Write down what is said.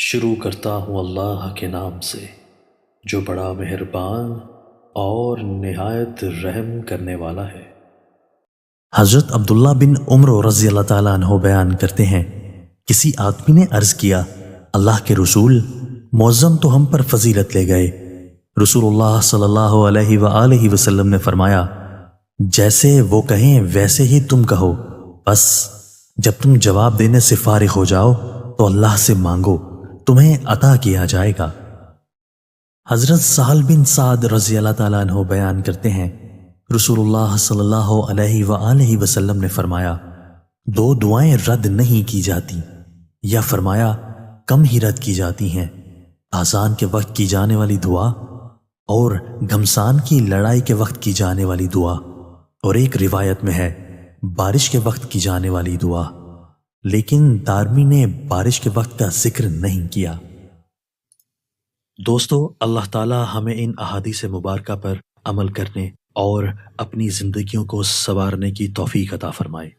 شروع کرتا ہوں اللہ کے نام سے جو بڑا مہربان اور نہایت رحم کرنے والا ہے۔ حضرت عبداللہ بن عمر رضی اللہ تعالیٰ عنہ بیان کرتے ہیں، کسی آدمی نے عرض کیا، اللہ کے رسول، معظم تو ہم پر فضیلت لے گئے۔ رسول اللہ صلی اللہ علیہ وآلہ وسلم نے فرمایا، جیسے وہ کہیں ویسے ہی تم کہو، بس جب تم جواب دینے سے فارغ ہو جاؤ تو اللہ سے مانگو، تمہیں عطا کیا جائے گا۔ حضرت سہل بن سعد رضی اللہ تعالیٰ عنہ بیان کرتے ہیں، رسول اللہ صلی اللہ علیہ وآلہ وسلم نے فرمایا، دو دعائیں رد نہیں کی جاتی، یا فرمایا کم ہی رد کی جاتی ہیں، اذان کے وقت کی جانے والی دعا اور گھمسان کی لڑائی کے وقت کی جانے والی دعا، اور ایک روایت میں ہے بارش کے وقت کی جانے والی دعا، لیکن دارمی نے بارش کے وقت کا ذکر نہیں کیا۔ دوستو، اللہ تعالی ہمیں ان احادیث مبارکہ پر عمل کرنے اور اپنی زندگیوں کو سنوارنے کی توفیق عطا فرمائے۔